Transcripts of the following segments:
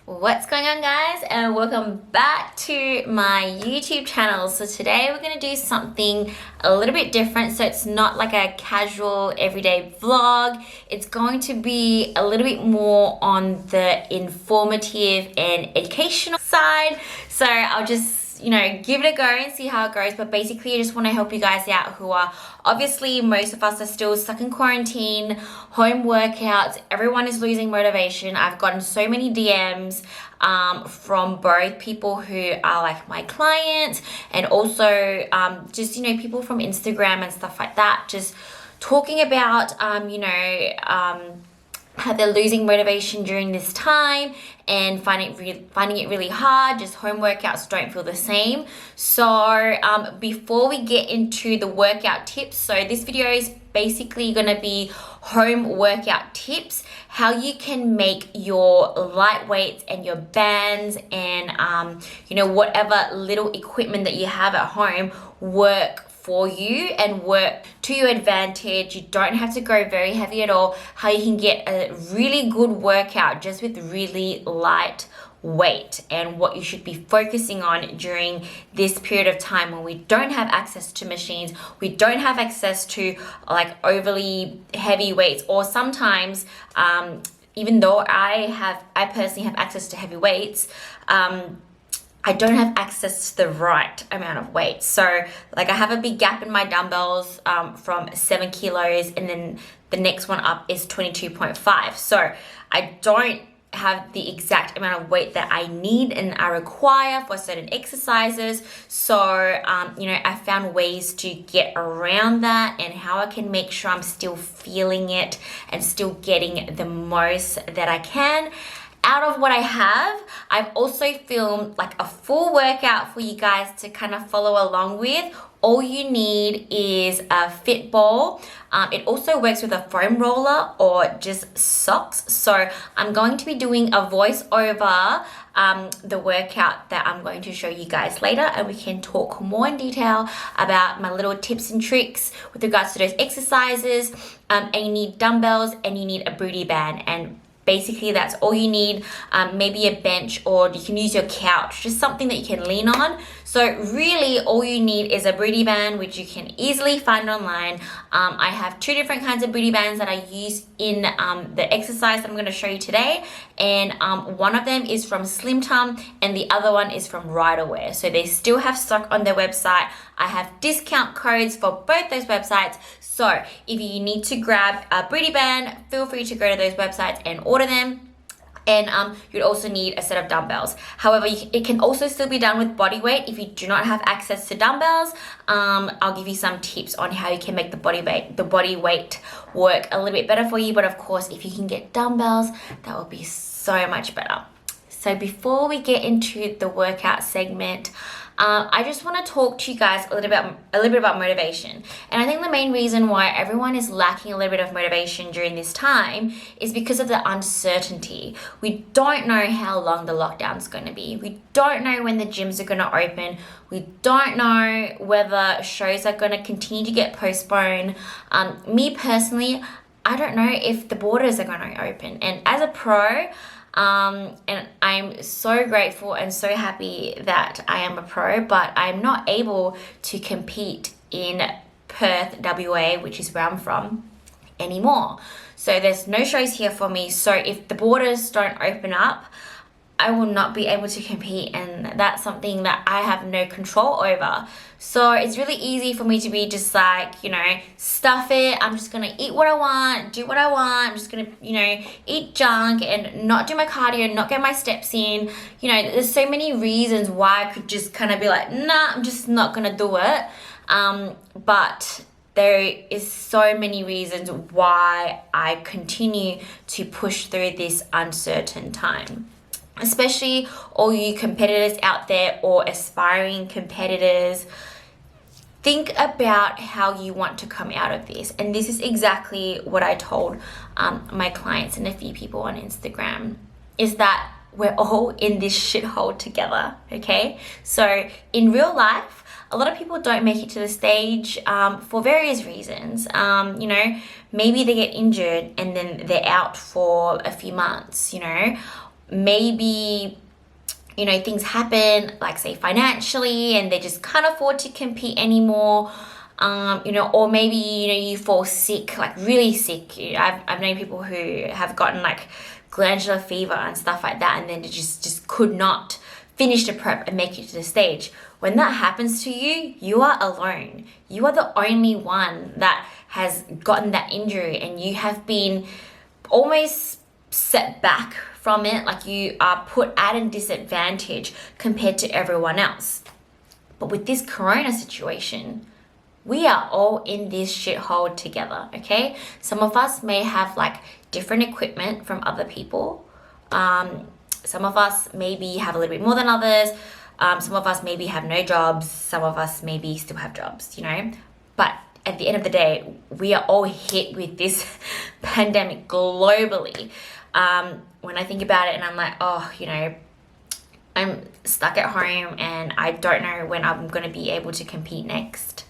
What's going on, guys, and welcome back to my YouTube channel. So today we're going to do something a little bit different. So it's not like a casual everyday vlog. It's going to be a little bit more on the informative and educational side. So I'll just give it a go and see how it goes. But basically, I just want to help you guys out who are, obviously, most of us are still stuck in quarantine, home workouts. Everyone is losing motivation. I've gotten so many DMs from both people who are like my clients and also just, people from Instagram and stuff like that, just talking about, how they're losing motivation during this time and finding it really hard. Just home workouts don't feel the same. So before we get into the workout tips, so this video is basically going to be home workout tips, how you can make your light weights and your bands and whatever little equipment that you have at home work for you and work to your advantage. You don't have to go very heavy at all. How you can get a really good workout just with really light weight, and what you should be focusing on during this period of time when we don't have access to machines, we don't have access to like overly heavy weights, or sometimes even though I personally have access to heavy weights, I don't have access to the right amount of weight. So like I have a big gap in my dumbbells from 7 kilos, and then the next one up is 22.5. So I don't have the exact amount of weight that I need and I require for certain exercises. So, I found ways to get around that and how I can make sure I'm still feeling it and still getting the most that I can out of what I have. I've also filmed like a full workout for you guys to kind of follow along with. All you need is a fitball. It also works with a foam roller or just socks. So I'm going to be doing a voice over the workout that I'm going to show you guys later, and we can talk more in detail about my little tips and tricks with regards to those exercises. And you need dumbbells and you need a booty band, and basically that's all you need. Maybe a bench, or you can use your couch, just something that you can lean on. So really all you need is a booty band, which you can easily find online. I have 2 different kinds of booty bands that I use in the exercise that I'm going to show you today, and one of them is from Slim Tum and the other one is from Riderwear. So they still have stock on their website. I have discount codes for both those websites. So if you need to grab a booty band, feel free to go to those websites and order them. And you'd also need a set of dumbbells. However, it can also still be done with body weight. If you do not have access to dumbbells, I'll give you some tips on how you can make the body weight work a little bit better for you. But of course, if you can get dumbbells, that will be so much better. So before we get into the workout segment, I just want to talk to you guys a little bit about motivation. And I think the main reason why everyone is lacking a little bit of motivation during this time is because of the uncertainty. We don't know how long the lockdown's going to be. We don't know when the gyms are going to open. We don't know whether shows are going to continue to get postponed. Me personally, I don't know if the borders are going to open. And as a pro, and I'm so grateful and so happy that I am a pro, but I'm not able to compete in Perth, WA, which is where I'm from, anymore. So there's no shows here for me. So if the borders don't open up, I will not be able to compete, and that's something that I have no control over. So it's really easy for me to be just like, stuff it. I'm just going to eat what I want, do what I want. I'm just going to, eat junk and not do my cardio, not get my steps in. There's so many reasons why I could just kind of be like, nah, I'm just not going to do it. But there is so many reasons why I continue to push through this uncertain time. Especially all you competitors out there or aspiring competitors, think about how you want to come out of this. And this is exactly what I told my clients and a few people on Instagram, is that we're all in this shithole together, okay? So in real life, a lot of people don't make it to the stage for various reasons. Maybe they get injured and then they're out for a few months, maybe, you know, things happen, like say financially, and they just can't afford to compete anymore. You know, or maybe, you know, you fall sick, like really sick. I've known people who have gotten like glandular fever and stuff like that, and then they just could not finish the prep and make it to the stage. When that happens to you, you are alone. You are the only one that has gotten that injury, and you have been almost set back from it. Like you are put at a disadvantage compared to everyone else. But with this corona situation, we are all in this shithole together, okay? Some of us may have like different equipment from other people. Some of us maybe have a little bit more than others. Some of us maybe have no jobs. Some of us maybe still have jobs, you know? But at the end of the day, we are all hit with this pandemic globally. When I think about it and I'm like, oh, you know, I'm stuck at home and I don't know when I'm going to be able to compete next.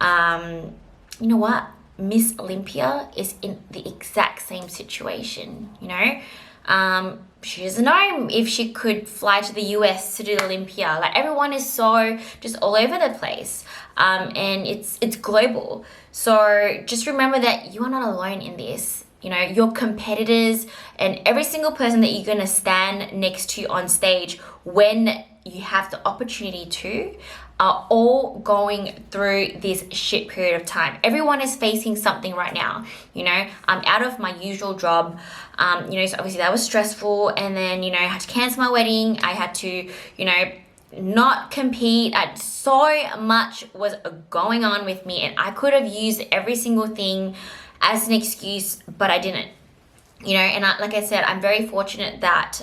You know what? Miss Olympia is in the exact same situation, you know? She doesn't know if she could fly to the US to do the Olympia. Like everyone is so just all over the place. And it's global. So just remember that you are not alone in this. You know, your competitors and every single person that you're going to stand next to on stage when you have the opportunity to are all going through this shit period of time. Everyone is facing something right now. You know, I'm out of my usual job. You know, so obviously that was stressful. And then, you know, I had to cancel my wedding. I had to, you know, not compete. So much was going on with me, and I could have used every single thing as an excuse, but I didn't. You know, and like I said, I'm very fortunate that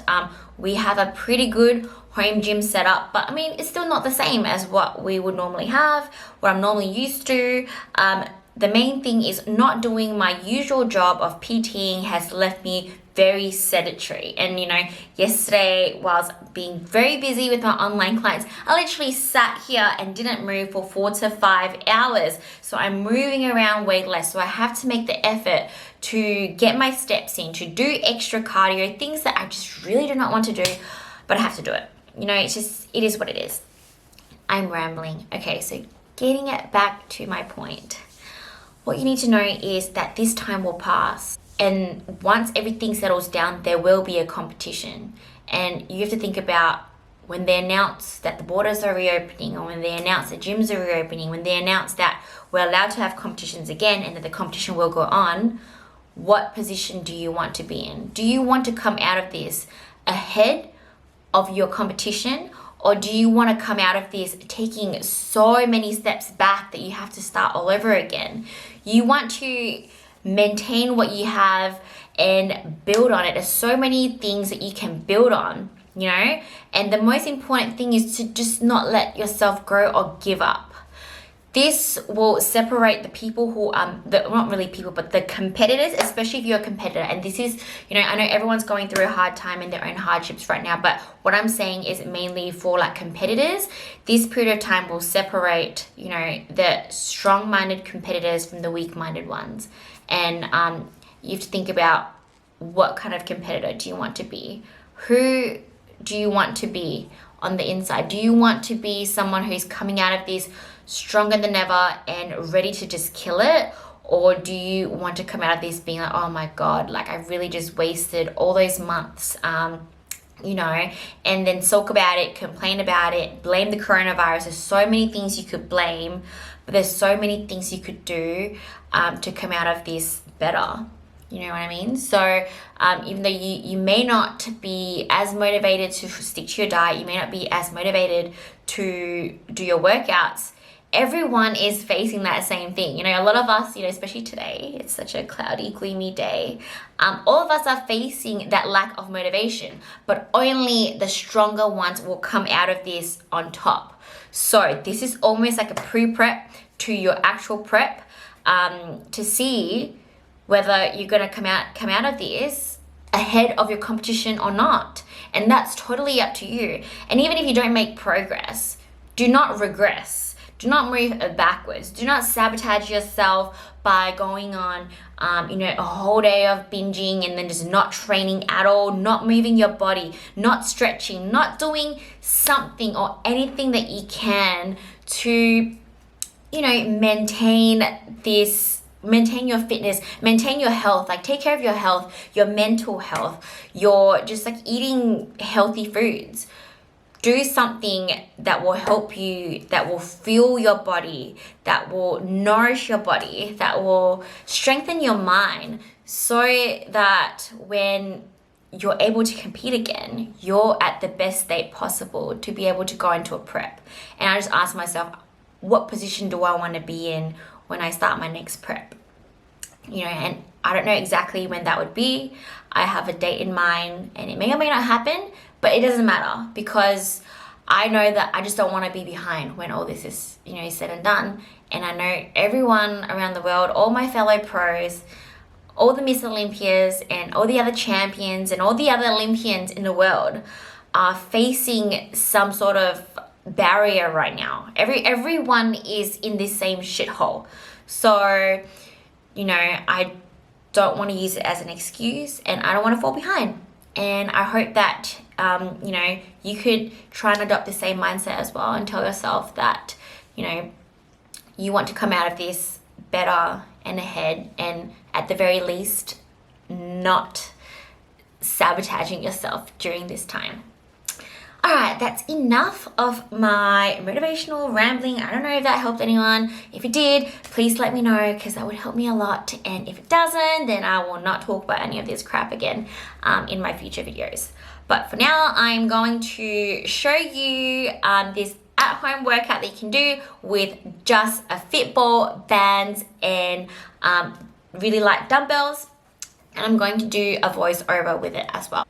we have a pretty good home gym setup, but I mean, it's still not the same as what we would normally have, what I'm normally used to. The main thing is not doing my usual job of PTing has left me very sedentary. And you know, yesterday whilst being very busy with my online clients, I literally sat here and didn't move for 4 to 5 hours. So I'm moving around way less. So I have to make the effort to get my steps in, to do extra cardio, things that I just really do not want to do, but I have to do it. You know, it is what it is. I'm rambling. Okay, so getting it back to my point. What you need to know is that this time will pass. And once everything settles down, there will be a competition. And you have to think about when they announce that the borders are reopening, or when they announce that gyms are reopening, when they announce that we're allowed to have competitions again and that the competition will go on, what position do you want to be in? Do you want to come out of this ahead of your competition, or do you want to come out of this taking so many steps back that you have to start all over again? You want to maintain what you have and build on it. There's so many things that you can build on, you know? And the most important thing is to just not let yourself grow or give up. This will separate the people who not really people, but the competitors, especially if you're a competitor. And this is, you know, I know everyone's going through a hard time and their own hardships right now, but what I'm saying is mainly for like competitors. This period of time will separate, you know, the strong-minded competitors from the weak-minded ones. And you have to think about what kind of competitor do you want to be? Who do you want to be on the inside? Do you want to be someone who's coming out of this stronger than ever and ready to just kill it? Or do you want to come out of this being like, oh my God, like I really just wasted all those months, you know, and then sulk about it, complain about it, blame the coronavirus. There's so many things you could blame, but there's so many things you could do to come out of this better. You know what I mean? So even though you may not be as motivated to stick to your diet, you may not be as motivated to do your workouts, everyone is facing that same thing. You know, a lot of us, you know, especially today, it's such a cloudy, gloomy day. All of us are facing that lack of motivation, but only the stronger ones will come out of this on top. So this is almost like a pre-prep to your actual prep to see whether you're going to come out of this ahead of your competition or not. And that's totally up to you. And even if you don't make progress, do not regress. Do not move backwards. Do not sabotage yourself by going on, a whole day of binging and then just not training at all, not moving your body, not stretching, not doing something or anything that you can to, maintain your fitness, maintain your health, like take care of your health, your mental health, your just like eating healthy foods. Do something that will help you, that will fuel your body, that will nourish your body, that will strengthen your mind, so that when you're able to compete again, you're at the best state possible to be able to go into a prep. And I just ask myself, what position do I want to be in when I start my next prep? And I don't know exactly when that would be. I have a date in mind and it may or may not happen, but it doesn't matter, because I know that I just don't want to be behind when all this is, said and done. And I know everyone around the world, all my fellow pros, all the Miss Olympias and all the other champions and all the other Olympians in the world are facing some sort of barrier right now. Everyone is in this same shithole. So, I don't want to use it as an excuse, and I don't want to fall behind. And I hope that, you could try and adopt the same mindset as well and tell yourself that, you want to come out of this better and ahead, and at the very least, not sabotaging yourself during this time. All right, that's enough of my motivational rambling. I don't know if that helped anyone. If it did, please let me know, because that would help me a lot. And if it doesn't, then I will not talk about any of this crap again in my future videos. But for now, I'm going to show you this at-home workout that you can do with just a fitball, bands, and really light dumbbells. And I'm going to do a voiceover with it as well.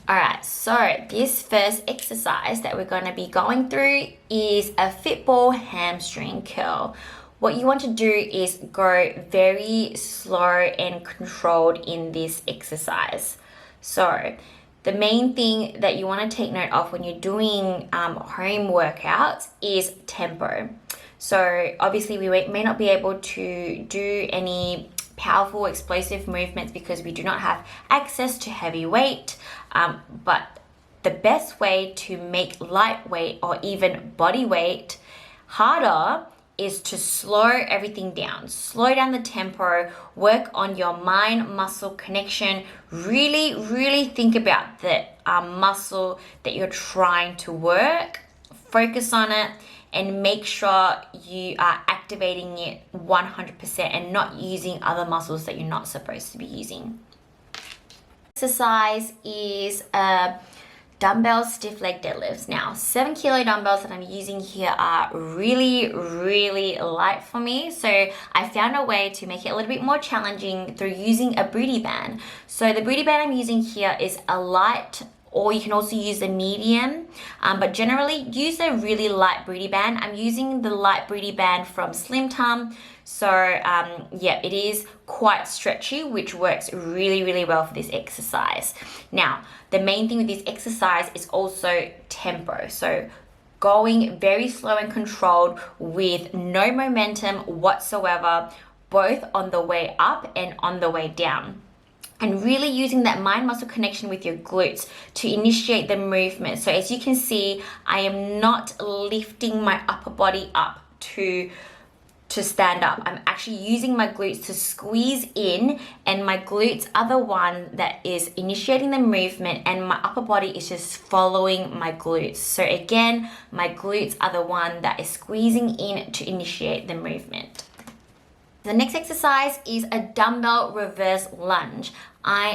Alright, so this first exercise that we're going to be going through is a fitball hamstring curl. What you want to do is go very slow and controlled in this exercise. So the main thing that you want to take note of when you're doing home workouts is tempo. So obviously we may not be able to do any powerful explosive movements because we do not have access to heavy weight, but the best way to make lightweight or even body weight harder is to slow everything down, slow down the tempo, work on your mind-muscle connection, really think about the muscle that you're trying to work, focus on it, and make sure you are activating it 100% and not using other muscles that you're not supposed to be using. Exercise is dumbbell stiff leg deadlifts. Now, 7 kilo dumbbells that I'm using here are really light for me. So I found a way to make it a little bit more challenging through using a Bootyband. So the Bootyband I'm using here is a light, or you can also use a medium, but generally use a really light Bootyband. I'm using the light Bootyband from Slim Tum. So yeah, it is quite stretchy, which works really well for this exercise. Now, the main thing with this exercise is also tempo. So going very slow and controlled with no momentum whatsoever, both on the way up and on the way down. And really using that mind-muscle connection with your glutes to initiate the movement. So as you can see, I am not lifting my upper body up to stand up. I'm actually using my glutes to squeeze in, and my glutes are the one that is initiating the movement, and my upper body is just following my glutes. So again, my glutes are the one that is squeezing in to initiate the movement. The next exercise is a dumbbell reverse lunge. I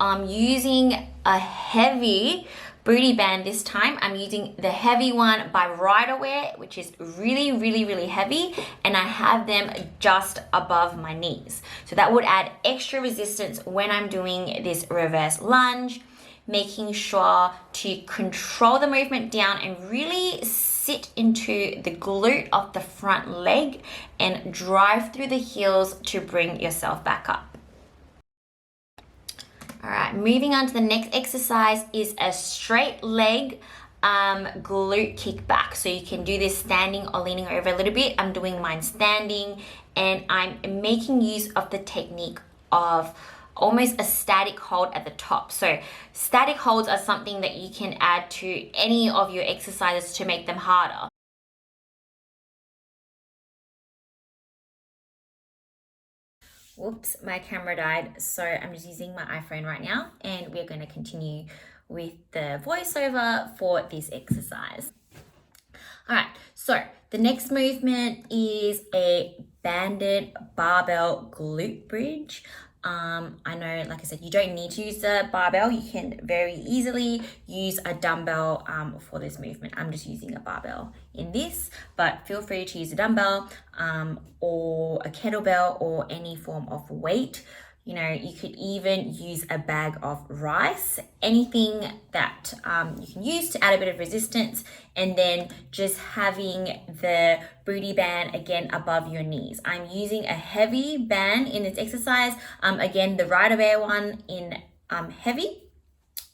am using a heavy Bootyband this time. I'm using the heavy one by Riderwear, which is really heavy, and I have them just above my knees. So that would add extra resistance when I'm doing this reverse lunge, making sure to control the movement down and really sit into the glute of the front leg and drive through the heels to bring yourself back up. All right, moving on to the next exercise is a straight leg glute kickback. So you can do this standing or leaning over a little bit. I'm doing mine standing, and I'm making use of the technique of almost a static hold at the top. So static holds are something that you can add to any of your exercises to make them harder. Whoops, my camera died, so I'm just using my iPhone right now, and we're going to continue with the voiceover for this exercise. All right, so the next movement is a banded barbell glute bridge. I know, like I said, you don't need to use the barbell. You can very easily use a dumbbell for this movement. I'm just using a barbell in this, but feel free to use a dumbbell or a kettlebell or any form of weight. You know, you could even use a bag of rice, anything that you can use to add a bit of resistance, and then just having the booty band again above your knees. I'm using a heavy band in this exercise. Again, the Rider Wear one in heavy.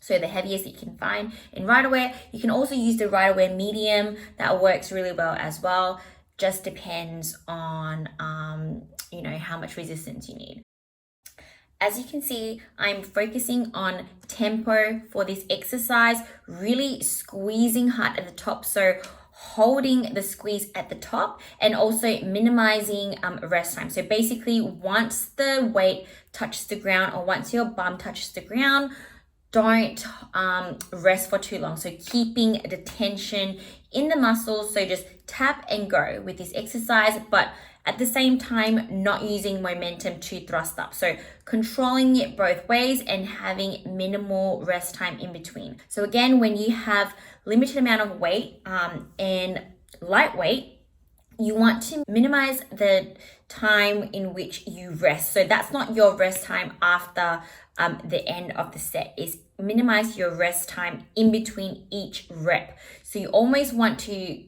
So the heaviest that you can find in Rider Wear. You can also use the Rider Wear medium. That works really well as well. Just depends on, you know, how much resistance you need. As you can see, I'm focusing on tempo for this exercise, really squeezing hard at the top. So holding the squeeze at the top and also minimizing rest time. So basically, once the weight touches the ground or once your bum touches the ground, don't rest for too long. So keeping the tension in the muscles. So just tap and go with this exercise, but at the same time, not using momentum to thrust up. So controlling it both ways and having minimal rest time in between. So again, when you have limited amount of weight and lightweight, you want to minimize the time in which you rest. So that's not your rest time after the end of the set. Is minimize your rest time in between each rep. So you always want to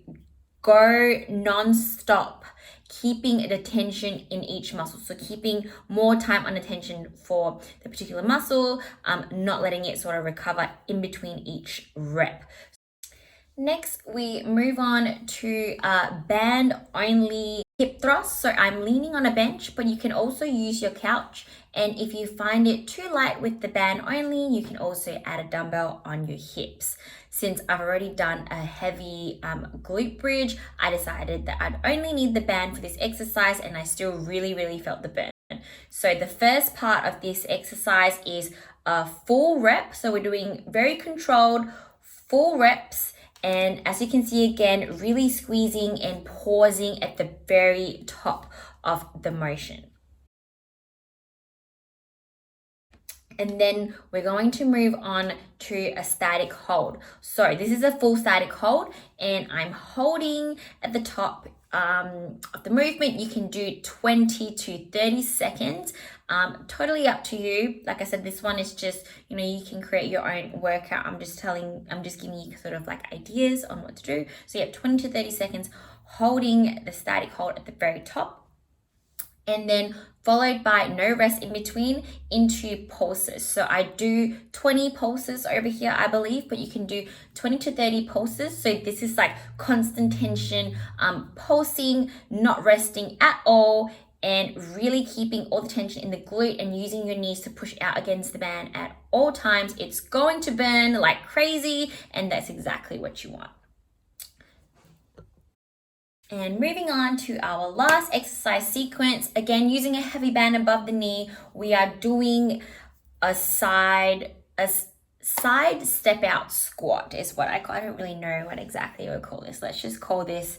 go non-stop, keeping the tension in each muscle. So keeping more time on attention for the particular muscle, not letting it sort of recover in between each rep. Next, we move on to band only hip thrust. So I'm leaning on a bench, but you can also use your couch. And if you find it too light with the band only, you can also add a dumbbell on your hips. Since I've already done a heavy glute bridge, I decided that I'd only need the band for this exercise, and I still really felt the burn. So the first part of this exercise is a full rep. So we're doing very controlled full reps. And as you can see again, really squeezing and pausing at the very top of the motion. And then we're going to move on to a static hold. So this is a full static hold, and I'm holding at the top of the movement. You can do 20 to 30 seconds. Totally up to you. Like I said, this one is just, you know, you can create your own workout. I'm just giving you sort of like ideas on what to do. So yeah, 20 to 30 seconds holding the static hold at the very top. And then followed by no rest in between into pulses. So I do 20 pulses over here, I believe, but you can do 20 to 30 pulses. So this is like constant tension, pulsing, not resting at all, and really keeping all the tension in the glute and using your knees to push out against the band at all times. It's going to burn like crazy, and that's exactly what you want. And moving on to our last exercise sequence, again, using a heavy band above the knee, we are doing a side step out squat is what I don't really know what exactly I would call this. Let's just call this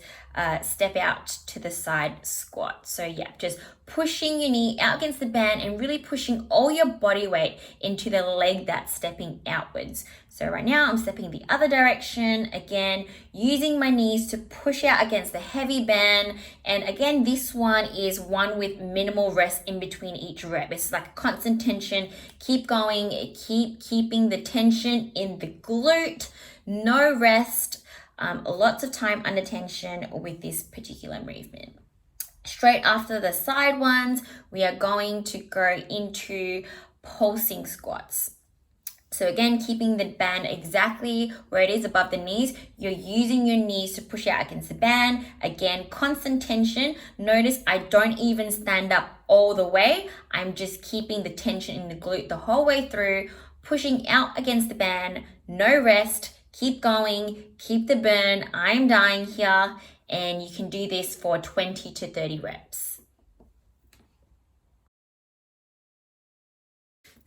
step out to the side squat. So yeah, just pushing your knee out against the band and really pushing all your body weight into the leg that's stepping outwards. So right now I'm stepping the other direction, again, using my knees to push out against the heavy band. And again, this one is one with minimal rest in between each rep. It's like constant tension. Keep going, keeping the tension in the glute, no rest, lots of time under tension with this particular movement. Straight after the side ones, we are going to go into pulsing squats. So again, keeping the band exactly where it is above the knees. You're using your knees to push out against the band. Again, constant tension. Notice I don't even stand up all the way. I'm just keeping the tension in the glute the whole way through, pushing out against the band, no rest. Keep going, keep the burn. I'm dying here. And you can do this for 20 to 30 reps.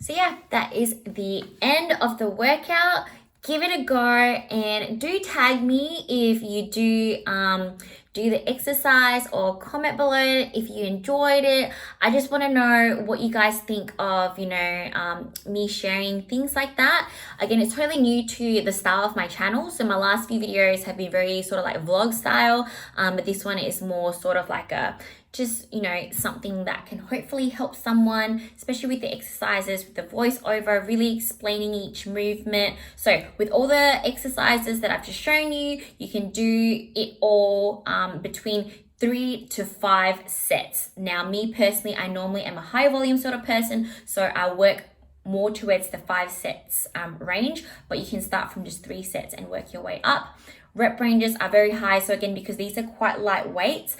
So yeah, that is the end of the workout. Give it a go and do tag me if you do the exercise, or comment below if you enjoyed it. I just want to know what you guys think of, me sharing things like that. Again, it's totally new to the style of my channel. So my last few videos have been very sort of like vlog style, but this one is more sort of like a something that can hopefully help someone, especially with the exercises, with the voiceover, really explaining each movement. So with all the exercises that I've just shown you, you can do it all between 3 to 5 sets. Now, me personally, I normally am a high volume sort of person, so I work more towards the 5 sets range, but you can start from just 3 sets and work your way up. Rep ranges are very high, so again, because these are quite light weights,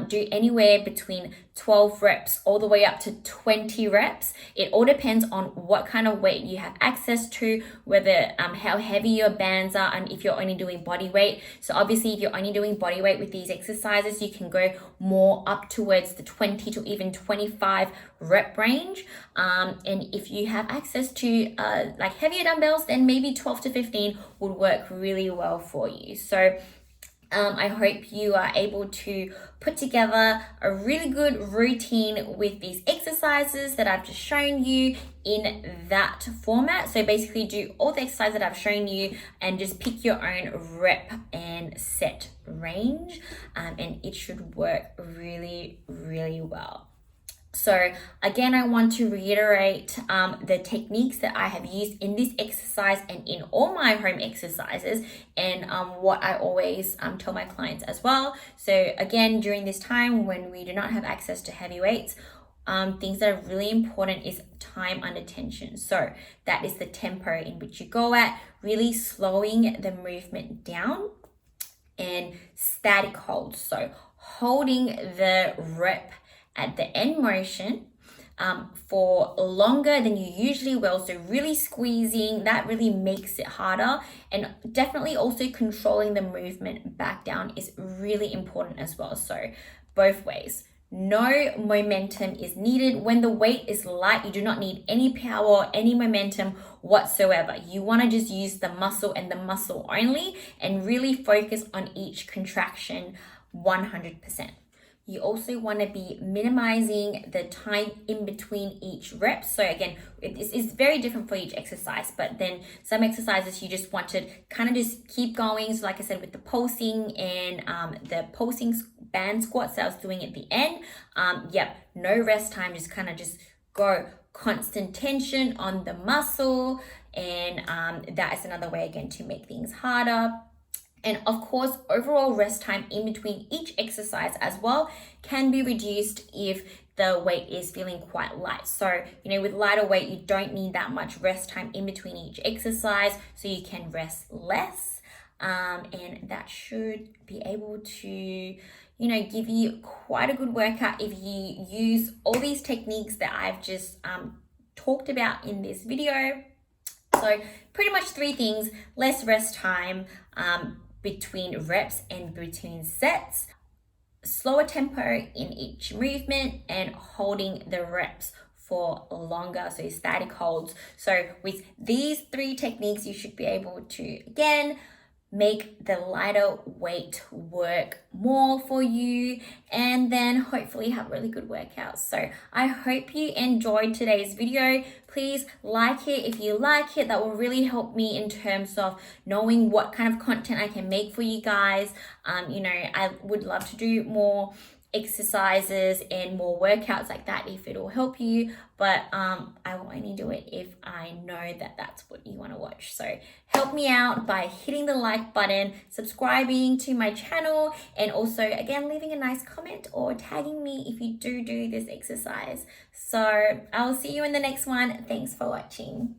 do anywhere between 12 reps all the way up to 20 reps. It all depends on what kind of weight you have access to, whether how heavy your bands are, and if you're only doing body weight. So obviously, if you're only doing body weight with these exercises, you can go more up towards the 20 to even 25 rep range. And if you have access to like heavier dumbbells, then maybe 12 to 15 would work really well for you. So I hope you are able to put together a really good routine with these exercises that I've just shown you in that format. So basically do all the exercises that I've shown you and just pick your own rep and set range, and it should work really, really well. So again, I want to reiterate the techniques that I have used in this exercise and in all my home exercises, and what I always tell my clients as well. So again, during this time when we do not have access to heavy weights, things that are really important is time under tension. So that is the tempo in which you go at, really slowing the movement down, and static holds. So holding the rep at the end motion for longer than you usually will. So really squeezing, that really makes it harder. And definitely also controlling the movement back down is really important as well. So both ways. No momentum is needed. When the weight is light, you do not need any power, any momentum whatsoever. You want to just use the muscle and the muscle only, and really focus on each contraction 100%. You also want to be minimizing the time in between each rep. So again, this is very different for each exercise, but then some exercises you just want to kind of just keep going. So like I said, with the pulsing and the pulsing band squats that I was doing at the end, no rest time, just kind of just go constant tension on the muscle. And that is another way again to make things harder. And of course, overall rest time in between each exercise as well can be reduced if the weight is feeling quite light. So, with lighter weight, you don't need that much rest time in between each exercise, so you can rest less. And that should be able to, give you quite a good workout if you use all these techniques that I've just talked about in this video. So pretty much 3 things: less rest time between reps and between sets, slower tempo in each movement, and holding the reps for longer, so static holds. So with these 3 techniques, you should be able to, again, make the lighter weight work more for you, and then hopefully have really good workouts. So I hope you enjoyed today's video. Please like it if you like it. That will really help me in terms of knowing what kind of content I can make for you guys. I would love to do more exercises and more workouts like that if it'll help you, but I will only do it if I know that that's what you want to watch. So help me out by hitting the like button, subscribing to my channel, and also again leaving a nice comment or tagging me if you do this exercise. So I'll see you in the next one. Thanks for watching.